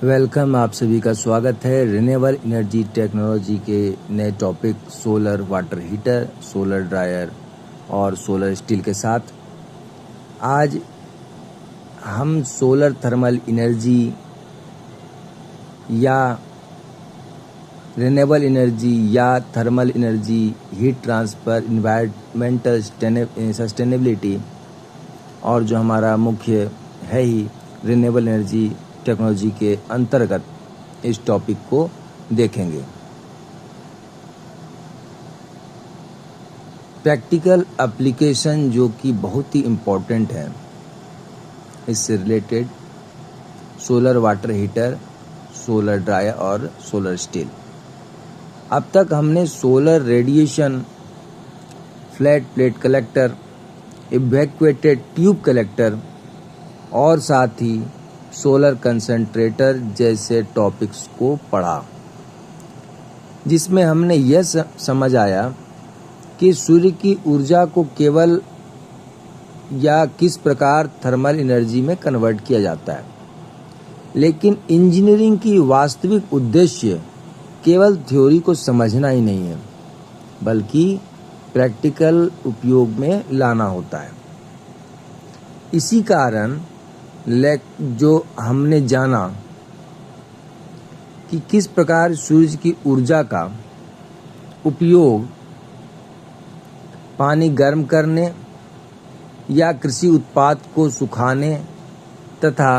Welcome, आप सभी का स्वागत है रिन्यूएबल एनर्जी टेक्नोलॉजी के नए topic solar water heater, solar dryer और सोलर स्टील के साथ। आज हम सोलर थर्मल एनर्जी या रिन्यूएबल एनर्जी या thermal energy, heat transfer, environmental sustainability और जो हमारा मुख्य है ही रिन्यूएबल एनर्जी टेक्नोलॉजी के अंतर्गत इस टॉपिक को देखेंगे। प्रैक्टिकल एप्लीकेशन जो कि बहुत ही इम्पोर्टेंट है, इससे related solar water heater, solar dryer और सोलर स्टील। अब तक हमने solar radiation, flat plate collector, evacuated tube collector और साथ ही सोलर कंसंट्रेटर जैसे टॉपिक्स को पढ़ा, जिसमें हमने यह समझ आया कि सूर्य की ऊर्जा को केवल या किस प्रकार थर्मल एनर्जी में कन्वर्ट किया जाता है। लेकिन इंजीनियरिंग की वास्तविक उद्देश्य केवल थ्योरी को समझना ही नहीं है, बल्कि प्रैक्टिकल उपयोग में लाना होता है। इसी कारण जो हमने जाना कि किस प्रकार सूर्य की ऊर्जा का उपयोग पानी गर्म करने या कृषि उत्पाद को सुखाने तथा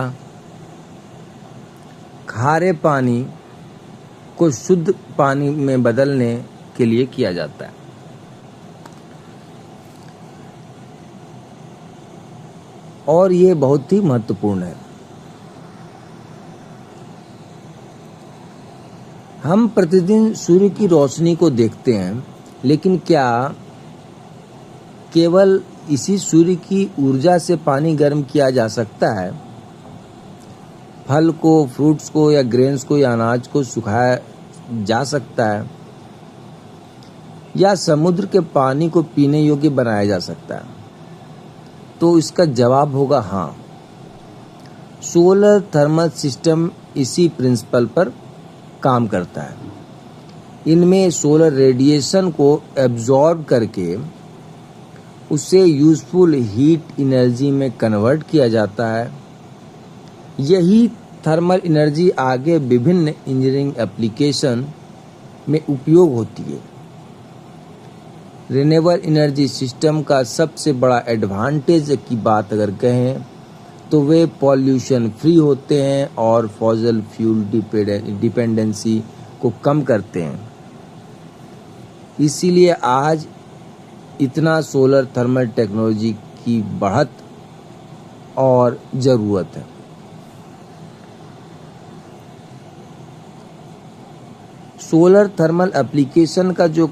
खारे पानी को शुद्ध पानी में बदलने के लिए किया जाता है। और ये बहुत ही महत्वपूर्ण है। हम प्रतिदिन सूर्य की रोशनी को देखते हैं, लेकिन क्या केवल इसी सूर्य की ऊर्जा से पानी गर्म किया जा सकता है? फल को, फ्रूट्स को या ग्रेन्स को या अनाज को सुखाया जा सकता है, या समुद्र के पानी को पीने योग्य बनाया जा सकता है? तो इसका जवाब होगा हाँ। सोलर थर्मल सिस्टम इसी प्रिंसिपल पर काम करता है। इनमें सोलर रेडिएशन को एब्जॉर्ब करके उसे यूजफुल हीट एनर्जी में कन्वर्ट किया जाता है। यही थर्मल एनर्जी आगे विभिन्न इंजीनियरिंग एप्लीकेशन में उपयोग होती है। रिन्यूएबल एनर्जी सिस्टम का सबसे बड़ा एडवांटेज की बात अगर कहें तो वे पॉल्यूशन फ्री होते हैं और फॉसिल फ्यूल डिपेंडेंसी को कम करते हैं। इसीलिए आज इतना सोलर थर्मल टेक्नोलॉजी की बढ़त और ज़रूरत है। सोलर थर्मल एप्लीकेशन का जो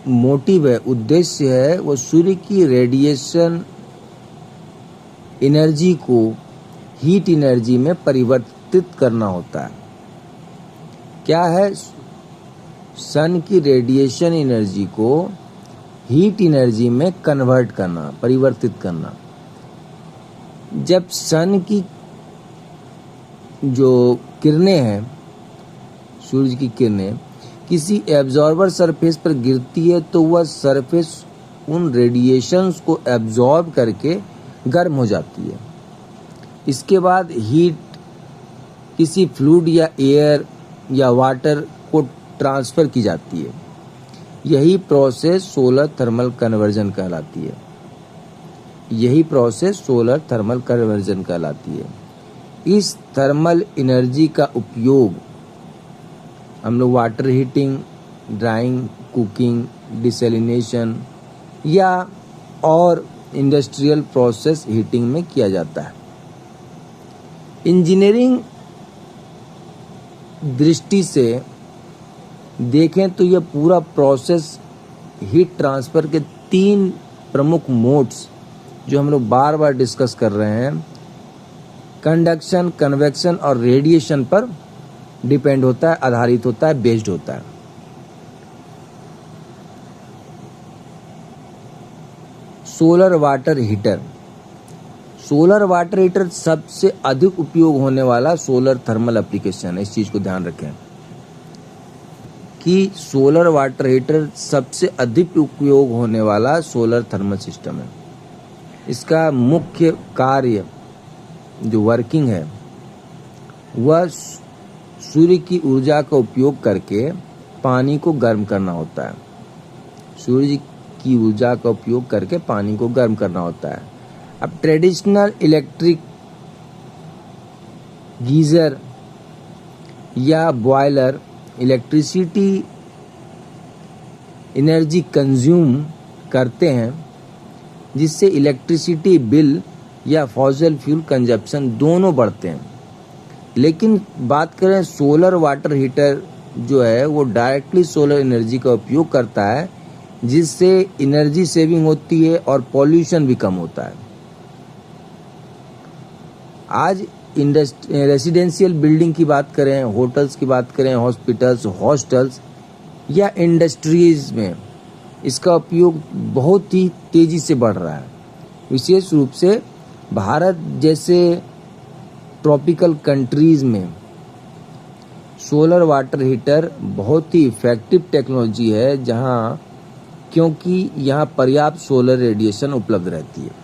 मोटिव है, उद्देश्य है, वो सूर्य की रेडिएशन एनर्जी को हीट एनर्जी में परिवर्तित करना होता है। क्या है? सन की रेडिएशन एनर्जी को हीट एनर्जी में कन्वर्ट करना, परिवर्तित करना। जब सन की जो किरणें हैं, सूरज की किरणें किसी एब्जॉर्बर सरफेस पर गिरती है, तो वह सरफेस उन रेडिएशंस को एब्जॉर्ब करके गर्म हो जाती है। इसके बाद हीट किसी फ्लूइड या एयर या वाटर को ट्रांसफ़र की जाती है। यही प्रोसेस सोलर थर्मल कन्वर्जन कहलाती है। इस थर्मल एनर्जी का उपयोग हम लोग water heating, drawing, cooking, desalination या और इंडस्ट्रियल प्रोसेस हीटिंग में किया जाता है। इंजीनियरिंग दृष्टि से देखें तो यह पूरा प्रोसेस हीट ट्रांसफ़र के 3 प्रमुख मोड्स जो हम लोग बार बार डिस्कस कर रहे हैं, कंडक्शन, कन्वेक्शन और रेडिएशन पर डिपेंड होता है, आधारित होता है, बेस्ड होता है। Solar water heater solar water heater सबसे अधिक उपयोग होने वाला सोलर थर्मल एप्लीकेशन है। इस चीज को ध्यान रखें कि सोलर वाटर हीटर सबसे अधिक उपयोग होने वाला सोलर थर्मल सिस्टम है। इसका मुख्य कार्य जो वर्किंग है वह सूर्य की ऊर्जा का उपयोग करके पानी को गर्म करना होता है। सूर्य की ऊर्जा का उपयोग करके पानी को गर्म करना होता है। अब ट्रेडिशनल इलेक्ट्रिक गीजर या बॉयलर इलेक्ट्रिसिटी एनर्जी कंज्यूम करते हैं, जिससे इलेक्ट्रिसिटी बिल या फॉसिल फ्यूल कंजप्शन दोनों बढ़ते हैं। लेकिन बात करें सोलर वाटर हीटर जो है वो डायरेक्टली सोलर एनर्जी का उपयोग करता है, जिससे एनर्जी सेविंग होती है और पॉल्यूशन भी कम होता है। आज रेसिडेंशियल बिल्डिंग की बात करें, होटल्स की बात करें, हॉस्पिटल्स, हॉस्टल्स या इंडस्ट्रीज में इसका उपयोग बहुत ही तेजी से बढ़ रहा है। विशेष रूप से भारत जैसे ट्रॉपिकल कंट्रीज में सोलर वाटर हीटर बहुत ही इफेक्टिव टेक्नोलॉजी है, जहां क्योंकि यहाँ पर्याप्त सोलर रेडिएशन उपलब्ध रहती है।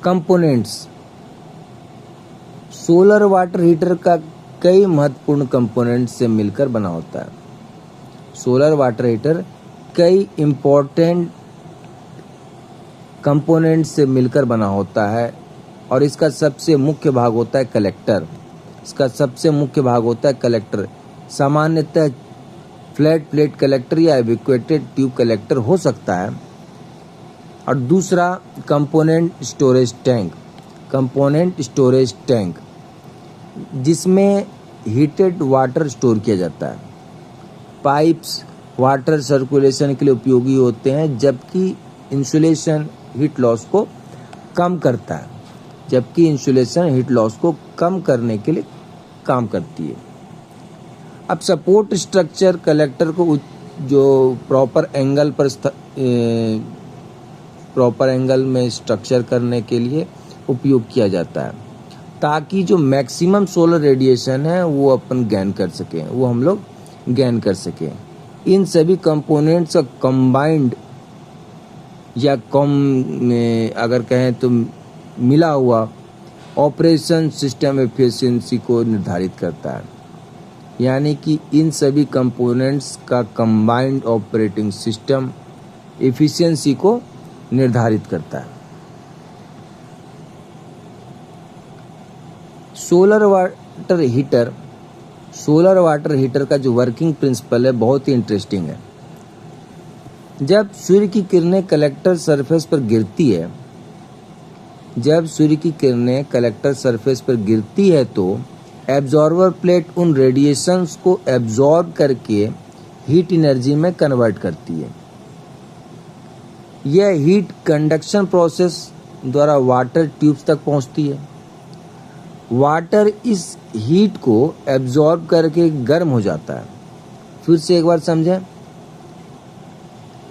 कंपोनेंट्स। सोलर वाटर हीटर का कई महत्वपूर्ण कंपोनेंट से मिलकर बना होता है। सोलर वाटर हीटर कई इम्पोर्टेंट कंपोनेंट से मिलकर बना होता है और इसका सबसे मुख्य भाग होता है कलेक्टर। सामान्यतः फ्लैट प्लेट कलेक्टर या इवैक्यूएटेड ट्यूब कलेक्टर हो सकता है। और दूसरा कंपोनेंट स्टोरेज टैंक, जिसमें हीटेड वाटर स्टोर किया जाता है। पाइप्स वाटर सर्कुलेशन के लिए उपयोगी होते हैं, जबकि इंसुलेशन हीट लॉस को कम करने के लिए काम करती है। अब सपोर्ट स्ट्रक्चर कलेक्टर को जो प्रॉपर एंगल में स्ट्रक्चर करने के लिए उपयोग किया जाता है, ताकि जो मैक्सिमम सोलर रेडिएशन है वो हम लोग गेन कर सकें। इन सभी कंपोनेंट्स का कंबाइंड या अगर कहें तो मिला हुआ ऑपरेशन सिस्टम एफिशिएंसी को निर्धारित करता है। यानी कि इन सभी कंपोनेंट्स का कंबाइंड ऑपरेटिंग सिस्टम एफिशिएंसी को निर्धारित करता है। सोलर वाटर हीटर का जो वर्किंग प्रिंसिपल है बहुत ही इंटरेस्टिंग है। जब सूर्य की किरणें कलेक्टर सरफेस पर गिरती है तो एब्जॉर्बर प्लेट उन रेडिएशंस को एब्जॉर्ब करके हीट एनर्जी में कन्वर्ट करती है। यह हीट कंडक्शन प्रोसेस द्वारा वाटर ट्यूब्स तक पहुंचती है। वाटर इस हीट को एब्जॉर्ब करके गर्म हो जाता है। फिर से एक बार समझें।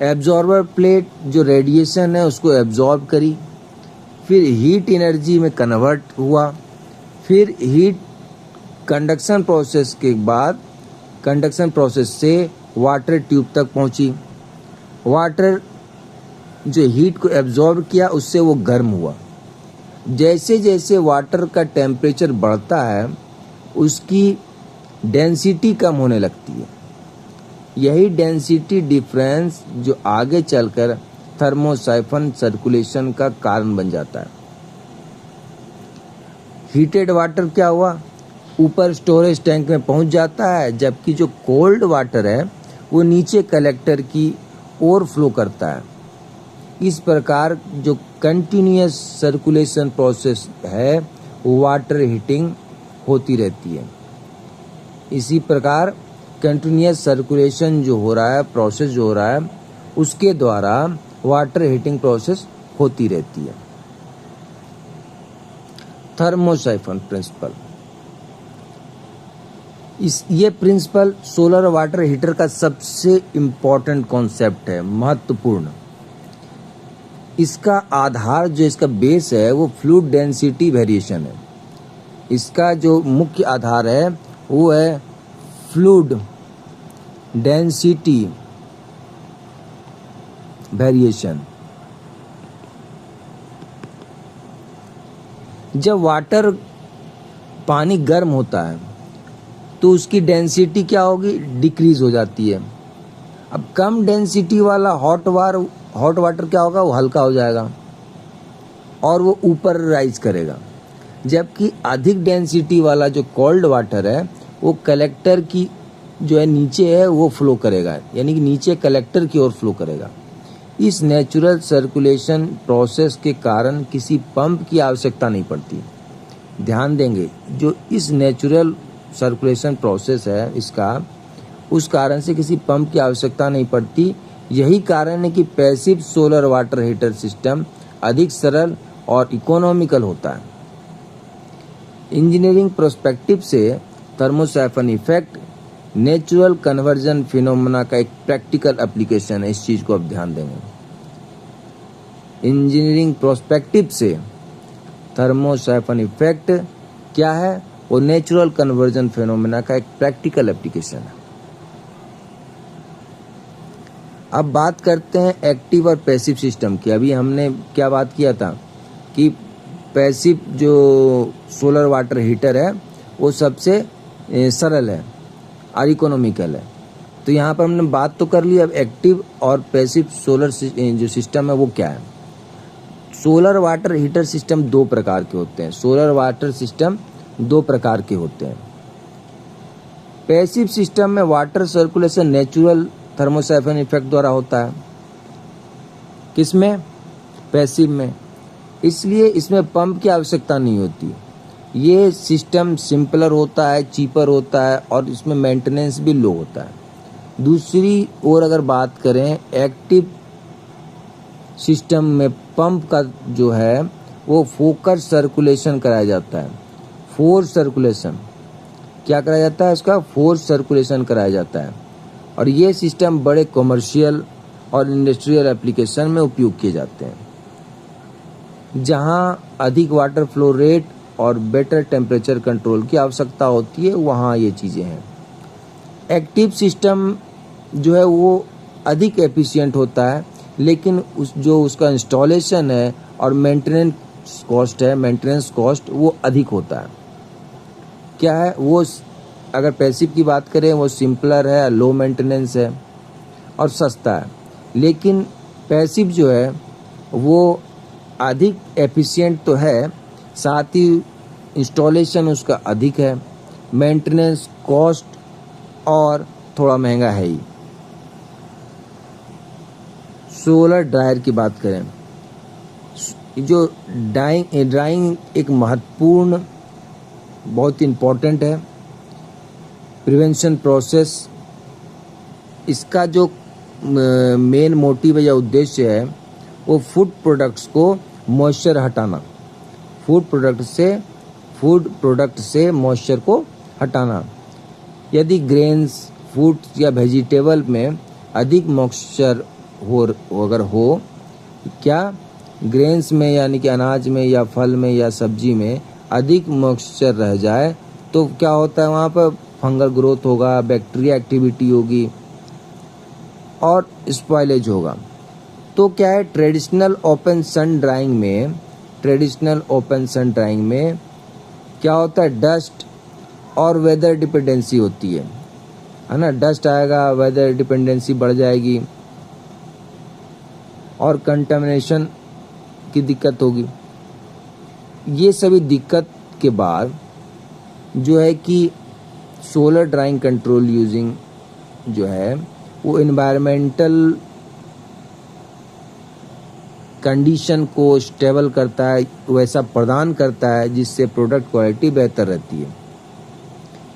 एब्जॉर्बर प्लेट जो रेडिएशन है उसको एब्जॉर्ब करी, फिर हीट एनर्जी में कन्वर्ट हुआ, फिर हीट कंडक्शन प्रोसेस से वाटर ट्यूब तक पहुंची। वाटर जो हीट को एब्जॉर्ब किया उससे वो गर्म हुआ। जैसे जैसे वाटर का टेम्परेचर बढ़ता है उसकी डेंसिटी कम होने लगती है। यही डेंसिटी डिफरेंस जो आगे चलकर थर्मोसाइफन सर्कुलेशन का कारण बन जाता है। हीटेड वाटर क्या हुआ, ऊपर स्टोरेज टैंक में पहुंच जाता है, जबकि जो कोल्ड वाटर है वो नीचे कलेक्टर की ओर फ्लो करता है। इस प्रकार जो कंटिन्यूअस सर्कुलेशन प्रोसेस है वाटर हीटिंग होती रहती है। इसी प्रकार कंटिन्यूअस सर्कुलेशन प्रोसेस जो हो रहा है उसके द्वारा वाटर हीटिंग प्रोसेस होती रहती है। थर्मोसाइफन प्रिंसिपल, ये प्रिंसिपल सोलर वाटर हीटर का सबसे इम्पोर्टेंट कॉन्सेप्ट है, महत्वपूर्ण। इसका आधार जो इसका बेस है वो फ्लूइड डेंसिटी वेरिएशन है। इसका जो मुख्य आधार है वो है फ्लूइड डेंसिटी वेरिएशन। जब वाटर पानी गर्म होता है तो उसकी डेंसिटी क्या होगी, डिक्रीज हो जाती है। अब कम डेंसिटी वाला हॉट वाटर क्या होगा, वो हल्का हो जाएगा और वो ऊपर राइज करेगा। जबकि अधिक डेंसिटी वाला जो कोल्ड वाटर है वो कलेक्टर की जो है नीचे है वो फ्लो करेगा, यानी कि नीचे कलेक्टर की ओर फ्लो करेगा। इस नेचुरल सर्कुलेशन प्रोसेस के कारण किसी पंप की आवश्यकता नहीं पड़ती। ध्यान देंगे, जो इस नेचुरल सर्कुलेशन प्रोसेस है इसका, उस कारण से किसी पंप की आवश्यकता नहीं पड़ती। यही कारण है कि passive solar water heater system अधिक सरल और इकोनॉमिकल होता है। इंजीनियरिंग पर्सपेक्टिव से thermosiphon effect natural conversion phenomena का एक प्रैक्टिकल एप्लीकेशन है। इस चीज़ को आप ध्यान देंगे। इंजीनियरिंग पर्सपेक्टिव से थर्मोसाइफन इफेक्ट क्या है, वो नेचुरल कन्वर्जन फिनोमेना का एक प्रैक्टिकल एप्लीकेशन है। अब बात करते हैं एक्टिव और पैसिव सिस्टम की। अभी हमने क्या बात किया था कि पैसिव जो सोलर वाटर हीटर है वो सबसे सरल है और इकोनॉमिकल है। तो यहाँ पर हमने बात तो कर ली। अब एक्टिव और पैसिव सोलर जो सिस्टम है वो क्या है। सोलर वाटर हीटर सिस्टम दो प्रकार के होते हैं। सोलर वाटर सिस्टम दो प्रकार के होते हैं। पैसिव सिस्टम में water circulation natural thermosiphon effect द्वारा होता है। किसमें, पैसिव में। इसलिए इसमें पंप की आवश्यकता नहीं होती। ये सिस्टम सिंपलर होता है, चीपर होता है और इसमें मेंटेनेंस भी लो होता है। दूसरी ओर अगर बात करें एक्टिव सिस्टम में पंप का जो है वो फोकस सर्कुलेशन कराया जाता है। फोर्स सर्कुलेशन क्या कराया जाता है, उसका फोर्स सर्कुलेशन कराया जाता है। और ये सिस्टम बड़े कमर्शियल और इंडस्ट्रियल एप्लीकेशन में उपयोग किए जाते हैं, जहाँ अधिक वाटर फ्लो रेट और बेटर टेम्परेचर कंट्रोल की आवश्यकता होती है, वहाँ ये चीज़ें हैं। एक्टिव सिस्टम जो है वो अधिक एफिशिएंट होता है, लेकिन उसका इंस्टॉलेशन है और मेंटेनेंस कॉस्ट वो अधिक होता है। क्या है वो, अगर पैसिव की बात करें वो सिंपलर है, लो मेंटेनेंस है और सस्ता है। लेकिन पैसिव जो है वो अधिक एफिशिएंट तो है, साथ ही इंस्टॉलेशन उसका अधिक है, मेंटेनेंस कॉस्ट और थोड़ा महंगा है ही। सोलर ड्रायर की बात करें, जो ड्राइंग एक महत्वपूर्ण, बहुत इम्पोर्टेंट है प्रिवेंशन प्रोसेस। इसका जो मेन मोटिव या उद्देश्य है वो फूड प्रोडक्ट्स को मॉइस्चर हटाना, फूड प्रोडक्ट से मॉइस्चर को हटाना। यदि ग्रेन्स, फ्रूट्स या वेजिटेबल में अधिक मॉइस्चर अगर हो, क्या ग्रेन्स में यानी कि अनाज में या फल में या सब्जी में अधिक मॉइस्चर रह जाए तो क्या होता है, वहाँ पर फंगल ग्रोथ होगा, बैक्टीरिया एक्टिविटी होगी और स्पॉइलेज होगा। तो क्या है, ट्रेडिशनल ओपन सन ड्राइंग में क्या होता है, डस्ट और वेदर डिपेंडेंसी होती है ना। डस्ट आएगा, वेदर डिपेंडेंसी बढ़ जाएगी और कंटामिनेशन की दिक्कत होगी। ये सभी दिक्कत के बाद जो है कि सोलर ड्राइंग कंट्रोल यूजिंग जो है वो एनवायरमेंटल कंडीशन को स्टेबल करता है, वैसा प्रदान करता है जिससे प्रोडक्ट क्वालिटी बेहतर रहती है।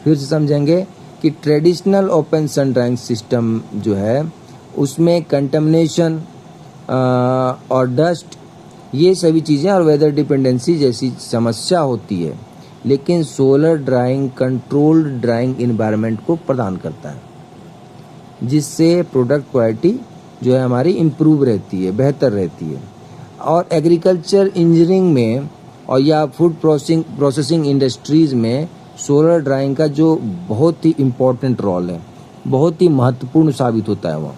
फिर से समझेंगे कि traditional open sun drying system जो है उसमें कंटामिनेशन और डस्ट, ये सभी चीज़ें और वेदर डिपेंडेंसी जैसी समस्या होती है। लेकिन solar drawing controlled drawing environment को प्रदान करता है, जिससे प्रोडक्ट क्वालिटी जो है हमारी इम्प्रूव रहती है, बेहतर रहती है। और एग्रीकल्चर इंजीनियरिंग में और या फूड प्रोसेसिंग इंडस्ट्रीज़ में सोलर ड्राइंग का जो बहुत ही इम्पोर्टेंट रोल है, बहुत ही महत्वपूर्ण साबित होता है। वो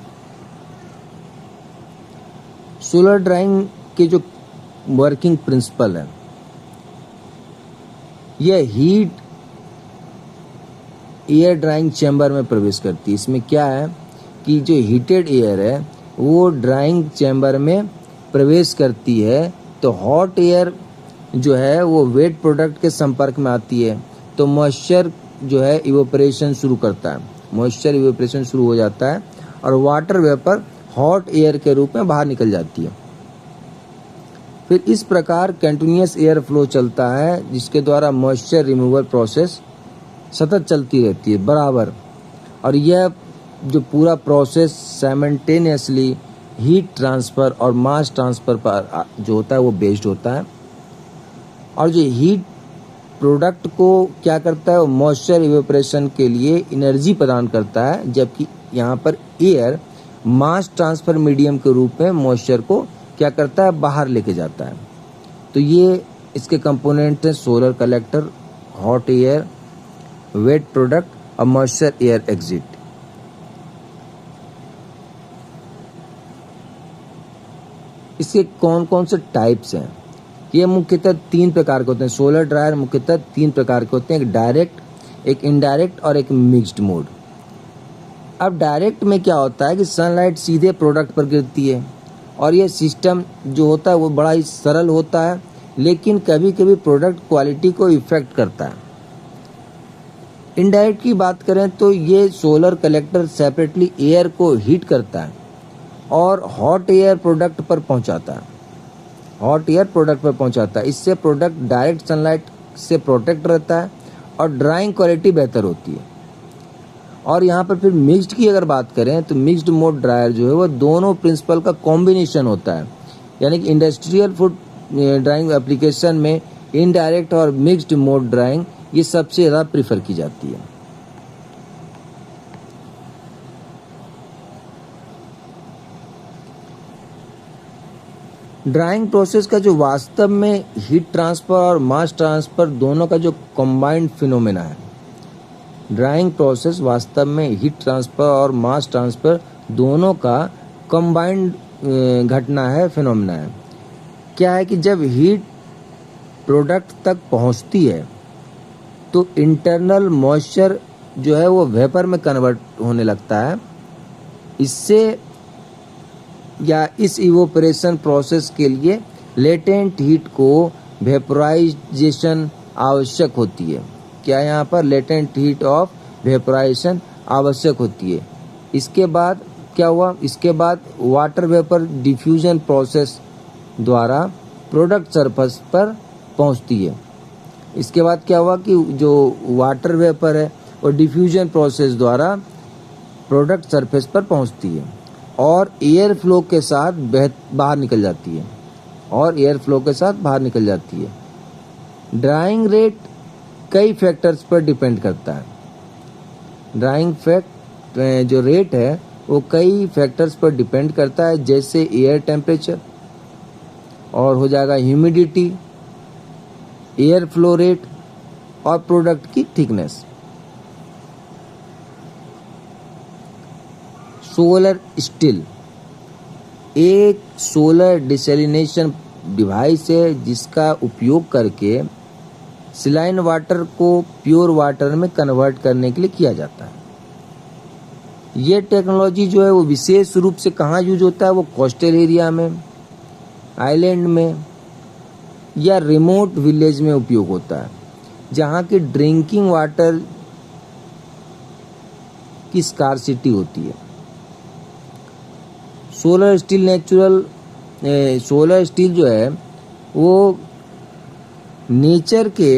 सोलर ड्राइंग के जो वर्किंग प्रिंसिपल है, यह हीट एयर ड्राइंग चैम्बर में प्रवेश करती है। इसमें क्या है कि जो हीटेड एयर है वो ड्राइंग चैम्बर में प्रवेश करती है, तो हॉट एयर जो है वो वेट प्रोडक्ट के संपर्क में आती है, तो मॉइस्चर जो है इवोपरेशन शुरू करता है, मॉइस्चर इवोपरेशन शुरू हो जाता है और वाटर वेपर हॉट एयर के रूप में बाहर निकल जाती है। फिर इस प्रकार कंटिन्यूअस एयर फ्लो चलता है, जिसके द्वारा मॉइस्चर रिमूवल प्रोसेस सतत चलती रहती है बराबर, और यह जो पूरा प्रोसेस साइमल्टेनियसली हीट ट्रांसफ़र और मास ट्रांसफ़र पर जो होता है वो बेस्ड होता है। और जो हीट प्रोडक्ट को क्या करता है, वो मॉइस्चर इवेपोरेशन के लिए एनर्जी प्रदान करता है, जबकि यहाँ पर एयर मास ट्रांसफ़र मीडियम के रूप में मॉइस्चर को क्या करता है, बाहर लेके जाता है। तो ये इसके कंपोनेंट हैं solar collector, hot air, wet product और मॉइस्चर एयर एग्जिट। इसके कौन कौन से टाइप्स हैं? ये मुख्यतः 3 प्रकार के होते हैं। सोलर ड्रायर मुख्यतः 3 प्रकार के होते हैं, एक डायरेक्ट, एक इनडायरेक्ट और एक मिक्स्ड मोड। अब डायरेक्ट में क्या होता है कि सनलाइट सीधे प्रोडक्ट पर गिरती है और यह सिस्टम जो होता है वो बड़ा ही सरल होता है, लेकिन कभी कभी प्रोडक्ट क्वालिटी को इफेक्ट करता है। इनडायरेक्ट की बात करें तो ये सोलर कलेक्टर सेपरेटली एयर को हीट करता है और हॉट एयर प्रोडक्ट पर पहुंचाता है, हॉट एयर प्रोडक्ट पर पहुंचाता है। इससे प्रोडक्ट डायरेक्ट सनलाइट से प्रोटेक्ट रहता है और ड्राइंग क्वालिटी बेहतर होती है। और यहाँ पर फिर मिक्स्ड की अगर बात करें तो मिक्स्ड मोड ड्रायर जो है वो दोनों प्रिंसिपल का कॉम्बिनेशन होता है, यानी कि इंडस्ट्रियल फूड ड्राइंग एप्लीकेशन में इनडायरेक्ट और मिक्स्ड मोड ड्राइंग ये सबसे ज़्यादा प्रीफर की जाती है। ड्राइंग प्रोसेस का जो वास्तव में हीट ट्रांसफ़र और मास ट्रांसफ़र दोनों का जो कंबाइंड फिनोमेना है, ड्राइंग प्रोसेस वास्तव में हीट ट्रांसफ़र और मास ट्रांसफ़र दोनों का कंबाइंड घटना है, फिनोमेना है। क्या है कि जब हीट प्रोडक्ट तक पहुंचती है तो इंटरनल मॉइस्चर जो है वो वेपर में कन्वर्ट होने लगता है। इससे या इस इवोपरेशन प्रोसेस के लिए लेटेंट हीट को वेपोराइजेशन आवश्यक होती है। क्या यहाँ पर लेटेंट हीट ऑफ वेपोराइजेशन आवश्यक होती है। इसके बाद क्या हुआ, इसके बाद वाटर वेपर डिफ्यूजन प्रोसेस द्वारा प्रोडक्ट सरफेस पर पहुँचती है। इसके बाद क्या हुआ कि जो वाटर वेपर है वो डिफ्यूजन प्रोसेस द्वारा प्रोडक्ट सरफेस पर पहुँचती है और एयर फ्लो के साथ बाहर निकल जाती है, और एयर फ्लो के साथ बाहर निकल जाती है। ड्राइंग रेट कई फैक्टर्स पर डिपेंड करता है। ड्राइंग फैक्ट जो रेट है वो कई फैक्टर्स पर डिपेंड करता है, जैसे एयर टेम्परेचर और हो जाएगा ह्यूमिडिटी, एयर फ्लो रेट और प्रोडक्ट की थिकनेस। सोलर स्टिल एक सोलर डिसैलिनेशन डिवाइस है जिसका उपयोग करके सिलाइन वाटर को प्योर वाटर में कन्वर्ट करने के लिए किया जाता है। ये टेक्नोलॉजी जो है वो विशेष रूप से कहाँ यूज होता है, वो कोस्टल एरिया में, आइलैंड में या रिमोट विलेज में उपयोग होता है, जहाँ की ड्रिंकिंग वाटर की स्कार्सिटी होती है। सोलर स्टील जो है वो नेचर के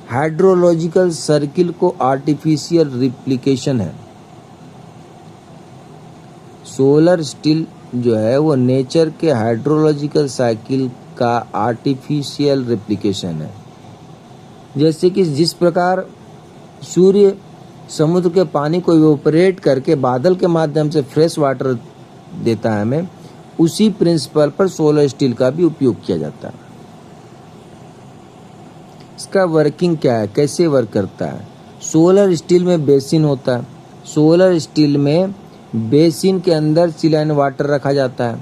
हाइड्रोलॉजिकल सर्किल को आर्टिफिशियल रिप्लिकेशन है। सोलर स्टील जो है वो नेचर के हाइड्रोलॉजिकल साइकिल का आर्टिफिशियल रिप्लिकेशन है। जैसे कि जिस प्रकार सूर्य समुद्र के पानी को इवेपोरेट करके बादल के माध्यम से फ्रेश वाटर देता है हमें, उसी प्रिंसिपल पर सोलर स्टील का भी उपयोग किया जाता है। इसका वर्किंग क्या है, कैसे वर्क करता है? सोलर स्टील में बेसिन होता है। सोलर स्टील में बेसिन के अंदर सिलाइन वाटर रखा जाता है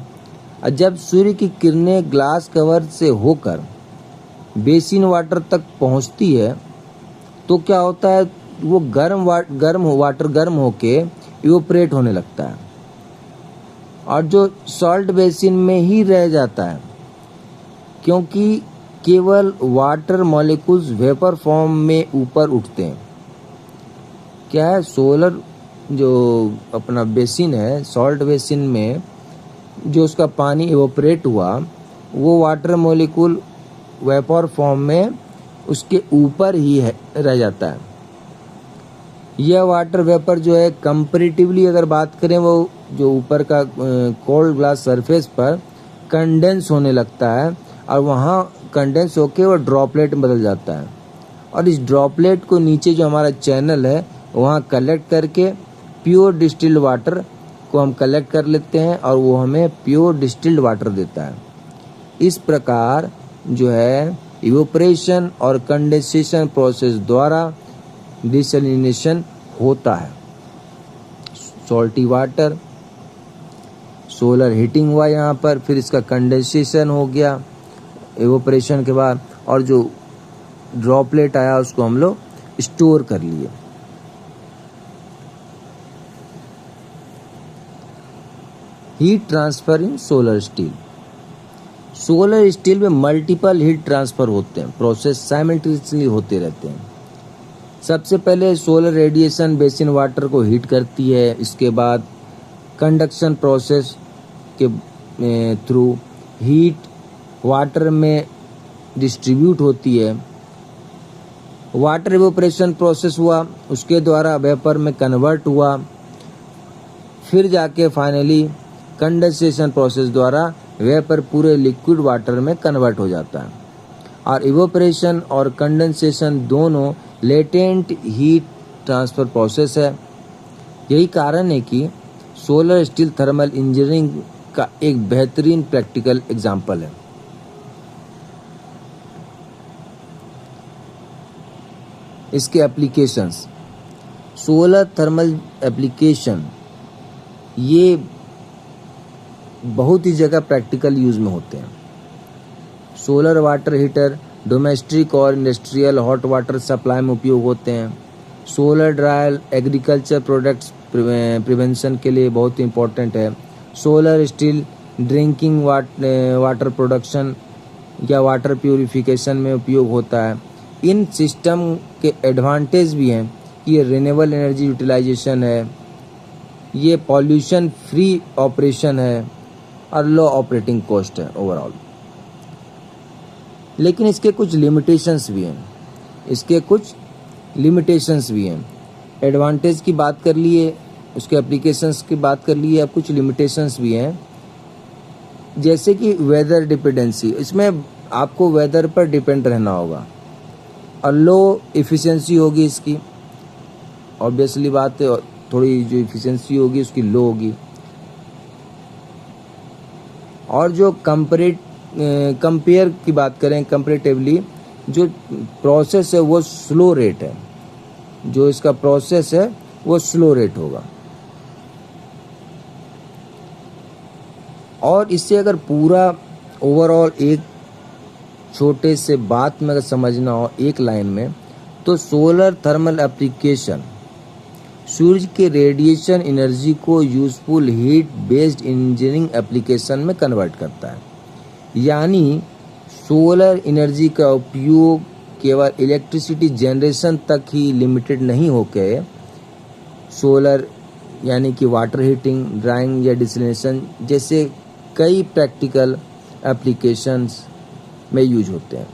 और जब सूर्य की किरणें ग्लास कवर से होकर बेसिन वाटर तक पहुंचती है तो क्या होता है, वो गर्म होके इवोपरेट होने लगता है और जो सॉल्ट बेसिन में ही रह जाता है, क्योंकि केवल वाटर मॉलिक्यूल्स वेपर फॉर्म में ऊपर उठते हैं। क्या है, सोलर जो अपना बेसिन है, सॉल्ट बेसिन में जो उसका पानी इवोपरेट हुआ वो वाटर मॉलिक्यूल वेपर फॉर्म में उसके ऊपर ही रह जाता है। यह वाटर वेपर जो है कंपैरेटिवली अगर बात करें, वो जो ऊपर का कोल्ड ग्लास सरफेस पर कंडेंस होने लगता है और वहाँ कंडेंस होके वो ड्रॉपलेट में बदल जाता है और इस ड्रॉपलेट को नीचे जो हमारा चैनल है वहाँ कलेक्ट करके प्योर डिस्टिल्ड वाटर को हम कलेक्ट कर लेते हैं और वो हमें प्योर डिस्टिल्ड वाटर देता है। इस प्रकार जो है इवोपरेशन और कंडेंसेशन प्रोसेस द्वारा डिसैलिनेशन होता है। सॉल्टी वाटर, सोलर हीटिंग हुआ यहाँ पर, फिर इसका कंडेंसेशन हो गया इवोपरेशन के बाद और जो ड्रॉपलेट आया उसको हम लोग स्टोर कर लिए। हीट ट्रांसफर इन सोलर स्टील। सोलर स्टील में मल्टीपल हीट ट्रांसफर होते हैं, प्रोसेस साइमल्टेनियसली होते रहते हैं। सबसे पहले सोलर रेडिएशन बेसिन वाटर को हीट करती है, इसके बाद कंडक्शन प्रोसेस के थ्रू हीट वाटर में डिस्ट्रीब्यूट होती है। वाटर इवोपरेशन प्रोसेस हुआ, उसके द्वारा वेपर में कन्वर्ट हुआ, फिर जाके फाइनली कंडेंसेशन प्रोसेस द्वारा वेपर पूरे लिक्विड वाटर में कन्वर्ट हो जाता है। और इवोपरेशन और कंडेंसेशन दोनों लेटेंट हीट ट्रांसफर प्रोसेस है। यही कारण है कि सोलर स्टील थर्मल इंजीनियरिंग का एक बेहतरीन प्रैक्टिकल एग्जाम्पल है। इसके एप्लीकेशंस, सोलर थर्मल एप्लीकेशन ये बहुत ही जगह प्रैक्टिकल यूज में होते हैं। सोलर वाटर हीटर डोमेस्टिक और इंडस्ट्रियल हॉट वाटर सप्लाई में उपयोग होते हैं। Solar dryer agriculture products prevention के लिए बहुत इंपॉर्टेंट है। Solar steel drinking water production या वाटर प्यूरिफिकेशन में उपयोग होता है। इन सिस्टम के एडवांटेज भी हैं कि ये रिन्यूएबल एनर्जी यूटिलाइजेशन है, ये पॉल्यूशन फ्री ऑपरेशन है और लो ऑपरेटिंग कॉस्ट है ओवरऑल। लेकिन इसके कुछ लिमिटेशंस भी हैं। एडवांटेज की बात कर लिए, उसके एप्लीकेशंस की बात कर लिए, अब कुछ लिमिटेशंस भी हैं, जैसे कि वेदर डिपेंडेंसी। इसमें आपको वेदर पर डिपेंड रहना होगा और लो इफ़िशियंसी होगी इसकी, ऑब्वियसली बात है। थोड़ी जो इफ़िशियंसी होगी उसकी लो होगी और जो कंपेयर की बात करें, कंपेरेटिवली जो प्रोसेस है वो स्लो रेट है, जो इसका प्रोसेस है वो स्लो रेट होगा। और इससे अगर पूरा ओवरऑल एक छोटे से बात में अगर समझना हो एक लाइन में, तो सोलर थर्मल एप्लीकेशन सूर्य के रेडिएशन एनर्जी को useful heat based engineering application में कन्वर्ट करता है। यानी सोलर एनर्जी का उपयोग केवल इलेक्ट्रिसिटी जनरेशन तक ही लिमिटेड नहीं होकर सोलर यानी कि वाटर हीटिंग, ड्राइंग या डिसलिनेशन जैसे कई प्रैक्टिकल एप्लीकेशंस में यूज होते हैं।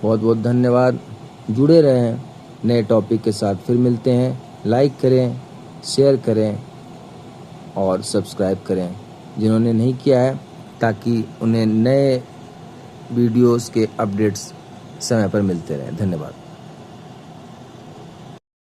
बहुत बहुत धन्यवाद। जुड़े रहें नए टॉपिक के साथ, फिर मिलते हैं। लाइक करें, शेयर करें और सब्सक्राइब करें जिन्होंने नहीं किया है, ताकि उन्हें नए वीडियोस के अपडेट्स समय पर मिलते रहें। धन्यवाद।